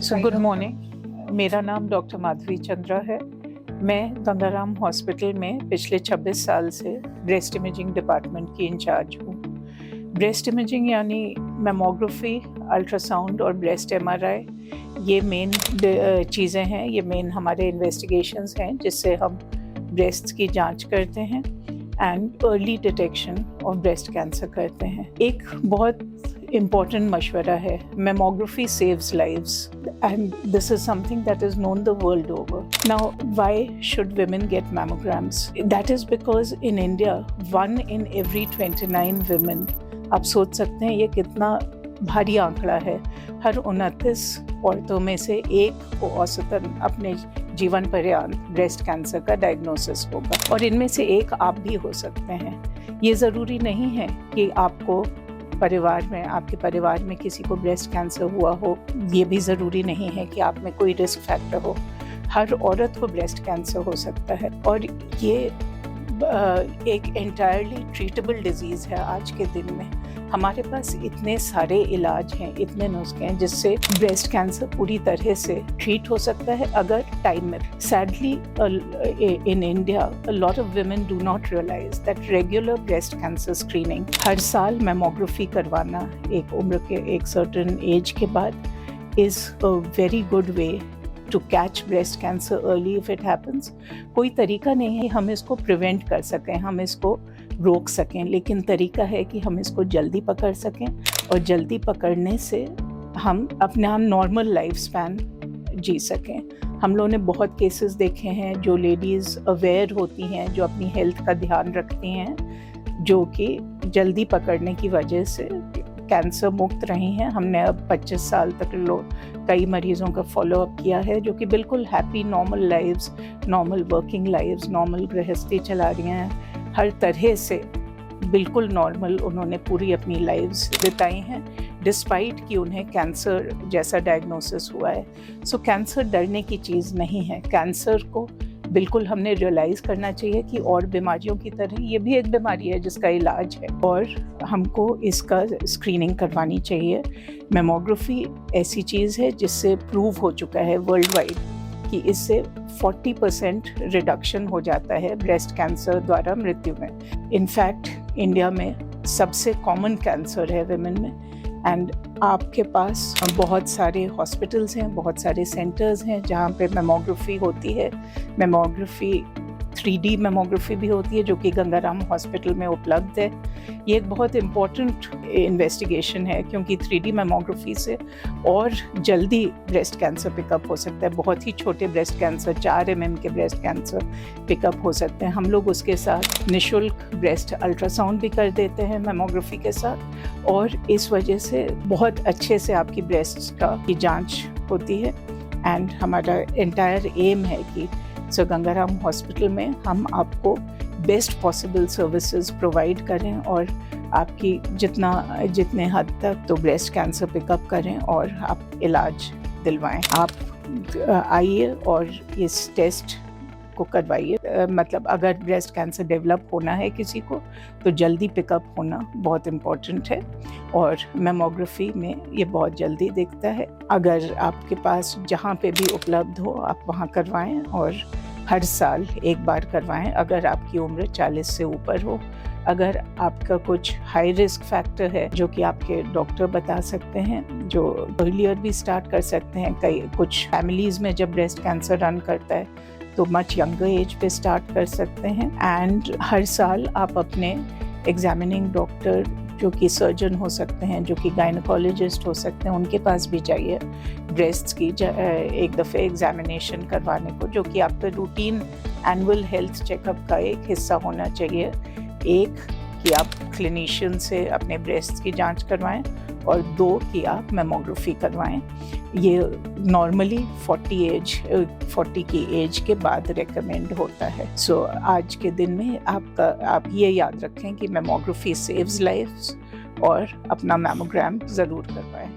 Good morning. मेरा नाम doctor Madhavi Chandra है। मैं गंगाराम हॉस्पिटल में पिछले 26 साल से ब्रेस्ट इमेजिंग डिपार्टमेंट की इंचार्ज हूँ। ब्रेस्ट इमेजिंग यानी मैमोग्राफी, अल्ट्रासाउंड और ब्रेस्ट एमआरआई, ये मेन चीज़ें हैं, ये मेन हमारे इन्वेस्टिगेशंस हैं जिससे हम ब्रेस्ट की जांच करते हैं and early detection of breast cancer करते हैं। एक बहुत important मशवरा है, mammography saves lives and this is something that is known the world over. Now, why should women get mammograms? That is because in India, 1 in every 29 women, आप सोच सकते हैं ये कितना भारी आंकड़ा है। हर 29 औरतों में से एक को औसतन अपने जीवन पर्यंत ब्रेस्ट कैंसर का डायग्नोसिस होगा और इनमें से एक आप भी हो सकते हैं। ये ज़रूरी नहीं है कि आपको आपके परिवार में किसी को ब्रेस्ट कैंसर हुआ हो, ये भी ज़रूरी नहीं है कि आप में कोई रिस्क फैक्टर हो। हर औरत को ब्रेस्ट कैंसर हो सकता है और ये एक एंटायरली ट्रीटेबल डिजीज़ है। आज के दिन में हमारे पास इतने सारे इलाज हैं, इतने नुस्खे हैं जिससे ब्रेस्ट कैंसर पूरी तरह से ट्रीट हो सकता है अगर टाइम में। Sadly in India a lot of women do not realize that regular breast cancer screening, हर साल मैमोग्राफी करवाना एक उम्र के एक सर्टेन एज के बाद is a very good way to catch breast cancer early if it happens. कोई तरीका नहीं है हम इसको प्रिवेंट कर सकें, हम इसको रोक सकें, लेकिन तरीका है कि हम इसको जल्दी पकड़ सकें और जल्दी पकड़ने से हम अपना नॉर्मल लाइफ स्पैन जी सकें। हम लोगों ने बहुत केसेस देखे हैं जो लेडीज़ अवेयर होती हैं, जो अपनी हेल्थ का ध्यान रखती हैं, जो कि जल्दी पकड़ने की वजह से कैंसर मुक्त रही हैं। हमने अब 25 साल तक कई मरीज़ों का फॉलोअप किया है जो कि बिल्कुल happy normal lives, normal working lives, normal गृहस्थी चला रही हैं। हर तरह से बिल्कुल नॉर्मल उन्होंने पूरी अपनी लाइव्स बिताई हैं डिस्पाइट कि उन्हें कैंसर जैसा डायग्नोसिस हुआ है। सो कैंसर डरने की चीज़ नहीं है। कैंसर को बिल्कुल हमने रियलाइज़ करना चाहिए कि और बीमारियों की तरह ये भी एक बीमारी है जिसका इलाज है और हमको इसका स्क्रीनिंग करवानी चाहिए। मैमोग्राफी ऐसी चीज़ है जिससे प्रूव हो चुका है वर्ल्ड वाइड कि इससे 40% रिडक्शन हो जाता है ब्रेस्ट कैंसर द्वारा मृत्यु में। इनफैक्ट इंडिया में सबसे कॉमन कैंसर है विमेन में एंड आपके पास बहुत सारे हॉस्पिटल्स हैं, बहुत सारे सेंटर्स हैं जहाँ पे मैमोग्राफी होती है। मैमोग्राफी 3D मैमोग्राफी भी होती है जो कि गंगाराम हॉस्पिटल में उपलब्ध है। ये एक बहुत इम्पॉर्टेंट इन्वेस्टिगेशन है क्योंकि 3D मैमोग्राफी से और जल्दी ब्रेस्ट कैंसर पिकअप हो सकता है। बहुत ही छोटे ब्रेस्ट कैंसर, 4 mm के ब्रेस्ट कैंसर पिकअप हो सकते हैं। हम लोग उसके साथ निःशुल्क ब्रेस्ट अल्ट्रासाउंड भी कर देते हैं मैमोग्राफी के साथ और इस वजह से बहुत अच्छे से आपकी ब्रेस्ट की जाँच होती है एंड हमारा एंटायर एम है कि गंगाराम हॉस्पिटल में हम आपको बेस्ट पॉसिबल सर्विसेज प्रोवाइड करें और आपकी जितने हद तक तो ब्रेस्ट कैंसर पिकअप करें और आप इलाज दिलवाएं। आप आइए और इस टेस्ट को करवाइए। मतलब अगर ब्रेस्ट कैंसर डेवलप होना है किसी को तो जल्दी पिकअप होना बहुत इम्पॉर्टेंट है और मैमोग्राफी में ये बहुत जल्दी दिखता है। अगर आपके पास जहाँ पे भी उपलब्ध हो आप वहाँ करवाएं और हर साल एक बार करवाएं अगर आपकी उम्र 40 से ऊपर हो। अगर आपका कुछ हाई रिस्क फैक्टर है जो कि आपके डॉक्टर बता सकते हैं, जो अर्लियर भी स्टार्ट कर सकते हैं। कुछ फैमिलीज़ में जब ब्रेस्ट कैंसर रन करता है तो मच यंगर एज पे स्टार्ट कर सकते हैं एंड हर साल आप अपने एग्जामिनिंग डॉक्टर जो कि सर्जन हो सकते हैं, जो कि गायनेकोलॉजिस्ट हो सकते हैं, उनके पास भी जाइए ब्रेस्ट की एक दफ़े एग्जामिनेशन करवाने को, जो कि आपका रूटीन एनुअल हेल्थ चेकअप का एक हिस्सा होना चाहिए। एक कि आप क्लिनिशियन से अपने ब्रेस्ट की जांच करवाएं और 2 कि आप मैमोग्राफी करवाएं। ये नॉर्मली 40 की एज के बाद रेकमेंड होता है। सो आज के दिन में आप ये याद रखें कि मैमोग्राफी सेव्स लाइफ्स और अपना मैमोग्राम ज़रूर करवाएं।